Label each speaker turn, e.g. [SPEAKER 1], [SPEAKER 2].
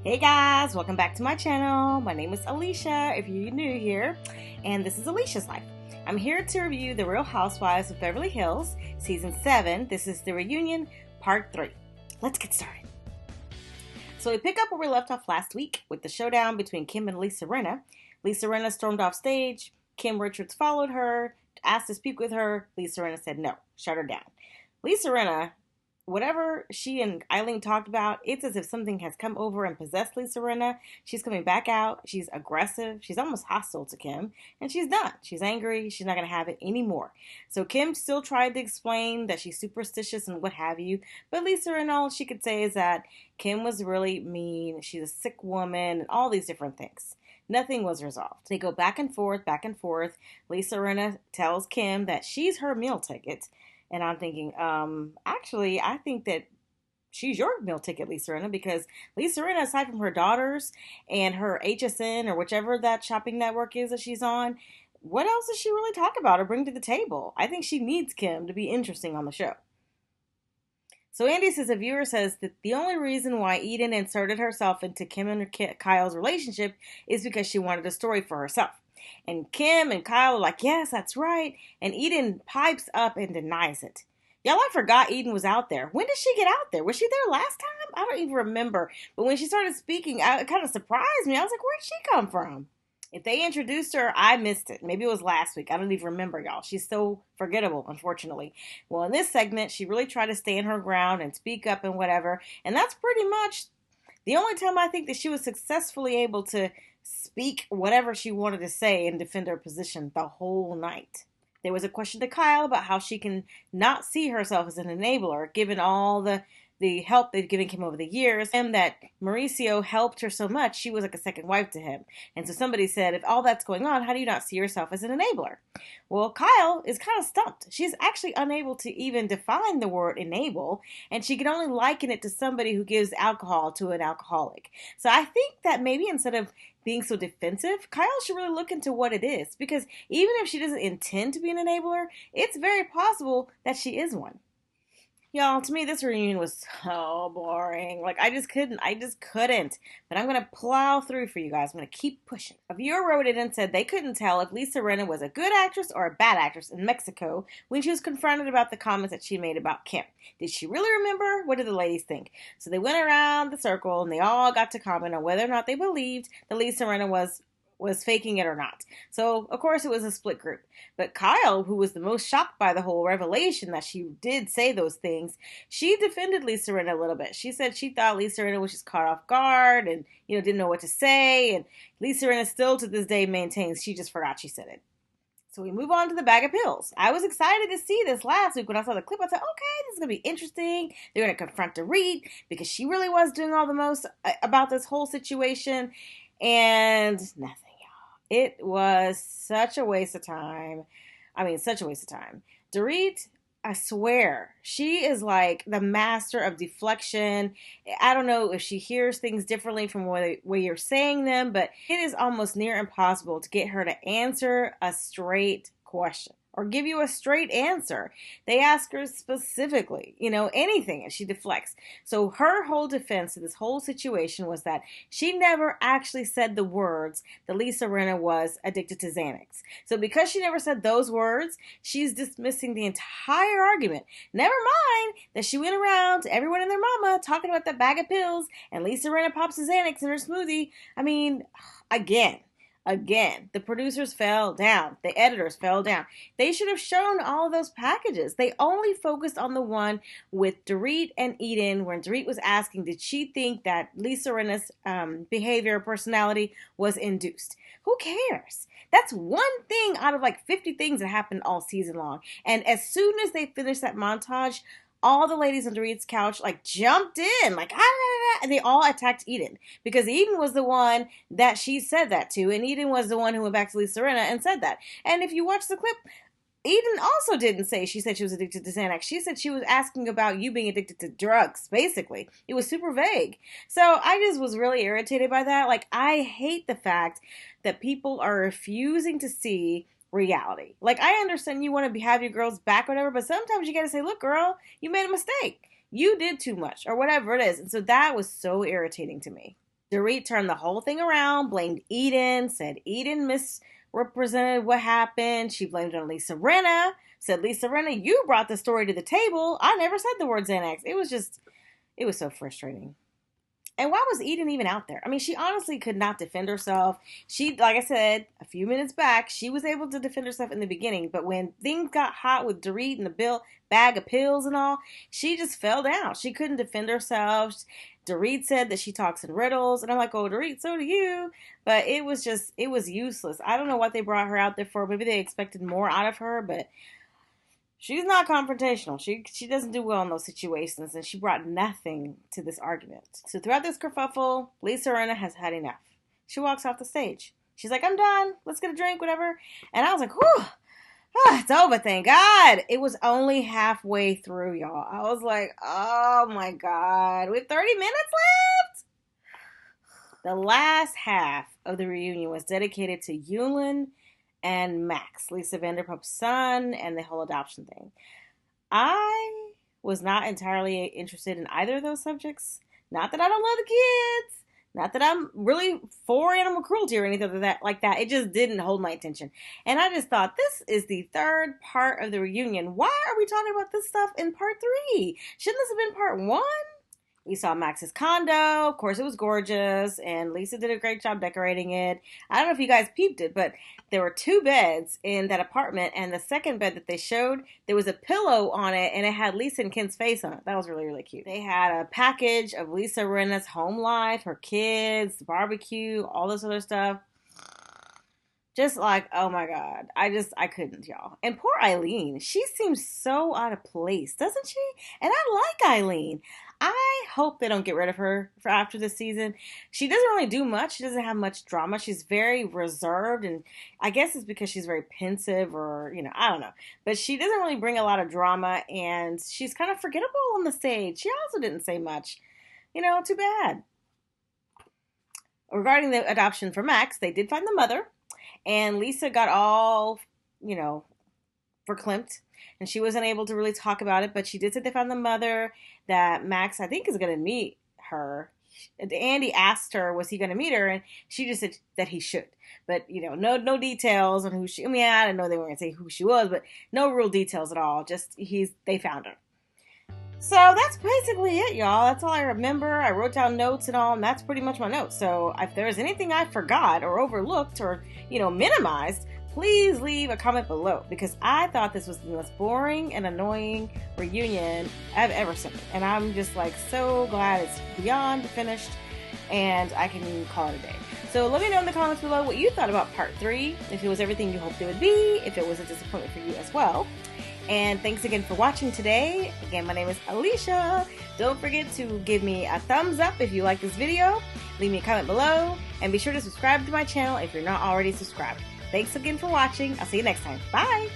[SPEAKER 1] Hey guys, welcome back to my channel. My name is Alicia, if you're new here, and this is Alicia's Life. I'm here to review The Real Housewives of Beverly Hills, Season 7. This is the reunion, Part 3. Let's get started. So we pick up where we left off last week with the showdown between Kim and Lisa Rinna. Lisa Rinna stormed off stage. Kim Richards followed her, asked to speak with her. Lisa Rinna said no, shut her down. Lisa Rinna, whatever she and Eileen talked about, it's as if something has come over and possessed Lisa Rinna. She's coming back out. She's aggressive. She's almost hostile to Kim. And she's done. She's angry. She's not going to have it anymore. So Kim still tried to explain that she's superstitious and what have you. But Lisa Rinna, all she could say is that Kim was really mean. She's a sick woman and all these different things. Nothing was resolved. They go back and forth, back and forth. Lisa Rinna tells Kim that she's her meal ticket. And I'm thinking, actually, I think that she's your meal ticket, Lisa Rinna, because Lisa Rinna, aside from her daughters and her HSN or whichever that shopping network is that she's on, what else does she really talk about or bring to the table? I think she needs Kim to be interesting on the show. So Andy says, a viewer says that the only reason why Eden inserted herself into Kim and Kyle's relationship is because she wanted a story for herself. And Kim and Kyle are like, yes, that's right. And Eden pipes up and denies it. Y'all, I forgot Eden was out there. When did she get out there? Was she there last time? I don't even remember. But when she started speaking, it kind of surprised me. I was like, where'd she come from? If they introduced her, I missed it. Maybe it was last week. I don't even remember, y'all. She's so forgettable, unfortunately. Well, in this segment, she really tried to stand her ground and speak up and whatever. And that's pretty much the only time I think that she was successfully able to speak whatever she wanted to say and defend her position the whole night. There was a question to Kyle about how she can not see herself as an enabler, given all the help they've given Kim over the years, and that Mauricio helped her so much, she was like a second wife to him. And so somebody said, if all that's going on, how do you not see yourself as an enabler? Well, Kyle is kind of stumped. She's actually unable to even define the word enable, and she can only liken it to somebody who gives alcohol to an alcoholic. So I think that maybe instead of being so defensive, Kyle should really look into what it is, because even if she doesn't intend to be an enabler, it's very possible that she is one. Y'all, to me, this reunion was so boring. Like, I just couldn't. But I'm going to plow through for you guys. I'm going to keep pushing. A viewer wrote in and said they couldn't tell if Lisa Rinna was a good actress or a bad actress in Mexico when she was confronted about the comments that she made about Kim. Did she really remember? What did the ladies think? So they went around the circle and they all got to comment on whether or not they believed that Lisa Rinna was faking it or not. So, of course, it was a split group. But Kyle, who was the most shocked by the whole revelation that she did say those things, she defended Lisa Rinna a little bit. She said she thought Lisa Rinna was just caught off guard and, didn't know what to say. And Lisa Rinna still to this day maintains she just forgot she said it. So we move on to the bag of pills. I was excited to see this last week when I saw the clip. I said, okay, this is going to be interesting. They're going to confront Dorit because she really was doing all the most about this whole situation. And nothing. It was such a waste of time. Such a waste of time. Dorit, I swear, she is like the master of deflection. I don't know if she hears things differently from the way you're saying them, but it is almost near impossible to get her to answer a straight question or give you a straight answer. They ask her specifically, anything, and she deflects. So her whole defense to this whole situation was that she never actually said the words that Lisa Rinna was addicted to Xanax. So because she never said those words, she's dismissing the entire argument. Never mind that she went around to everyone and their mama talking about that bag of pills, and Lisa Rinna pops a Xanax in her smoothie. Again, the producers fell down. The editors fell down. They should have shown all of those packages. They only focused on the one with Dorit and Eden, when Dorit was asking, did she think that Lisa Rinna's behavior, personality was induced? Who cares? That's one thing out of like 50 things that happened all season long. And as soon as they finished that montage, all the ladies on Dorit's couch jumped in, and they all attacked Eden because Eden was the one that she said that to, and Eden was the one who went back to Lisa Rinna and said that. And if you watch the clip, Eden also didn't say she said she was addicted to Xanax. She said she was asking about you being addicted to drugs, basically. It was super vague. So I just was really irritated by that. I hate the fact that people are refusing to see reality. I understand you want to have your girls back or whatever, but sometimes you got to say, look, girl, you made a mistake. You did too much or whatever it is. And so that was so irritating to me. Dorit turned the whole thing around, blamed Eden, said Eden misrepresented what happened. She blamed it on Lisa Rinna, said, Lisa Rinna, you brought the story to the table. I never said the word Xanax. It was so frustrating. And why was Eden even out there? I mean, she honestly could not defend herself. She, like I said a few minutes back, she was able to defend herself in the beginning. But when things got hot with Dorit and the bag of pills and all, she just fell down. She couldn't defend herself. Dorit said that she talks in riddles. And I'm like, oh, Dorit, so do you. But it was useless. I don't know what they brought her out there for. Maybe they expected more out of her, but she's not confrontational. She doesn't do well in those situations, and she brought nothing to this argument. So throughout this kerfuffle, Lisa Rinna has had enough. She walks off the stage. She's like, I'm done. Let's get a drink, whatever. And I was like, whew, it's over, thank God. It was only halfway through, y'all. I was like, oh my God. We have 30 minutes left? The last half of the reunion was dedicated to Yulin and Max, Lisa Vanderpump's son, and the whole adoption thing. I was not entirely interested in either of those subjects. Not that I don't love the kids. Not that I'm really for animal cruelty or anything like that. It just didn't hold my attention. And I just thought, this is the third part of the reunion. Why are we talking about this stuff in part 3? Shouldn't this have been part 1? We saw Max's condo. Of course, it was gorgeous, and Lisa did a great job decorating it. I don't know if you guys peeped it, but there were 2 beds in that apartment, and the second bed that they showed, there was a pillow on it, and it had Lisa and Ken's face on it. That was really, really cute. They had a package of Lisa Rinna's home life, her kids, barbecue, all this other stuff. Just like, oh my God. I couldn't, y'all. And poor Eileen. She seems so out of place, doesn't she? And I like Eileen. I hope they don't get rid of her for after this season. She doesn't really do much. She doesn't have much drama. She's very reserved, and I guess it's because she's very pensive, or, I don't know. But she doesn't really bring a lot of drama, and she's kind of forgettable on the stage. She also didn't say much. Too bad. Regarding the adoption for Max, they did find the mother, and Lisa got all, verklempt, and she wasn't able to really talk about it, but she did say they found the mother, that Max, I think, is going to meet her. Andy asked her, was he going to meet her, and she just said that he should. But, no details on who she, I didn't know they were going to say who she was, but no real details at all. Just, they found her. So that's basically it, y'all. That's all I remember. I wrote down notes and all, and that's pretty much my notes. So if there's anything I forgot or overlooked or, minimized, please leave a comment below, because I thought this was the most boring and annoying reunion I've ever seen. And I'm just so glad it's beyond finished and I can call it a day. So let me know in the comments below what you thought about part 3, if it was everything you hoped it would be, if it was a disappointment for you as well. And thanks again for watching today. Again, my name is Alicia. Don't forget to give me a thumbs up if you like this video. Leave me a comment below. And be sure to subscribe to my channel if you're not already subscribed. Thanks again for watching. I'll see you next time. Bye!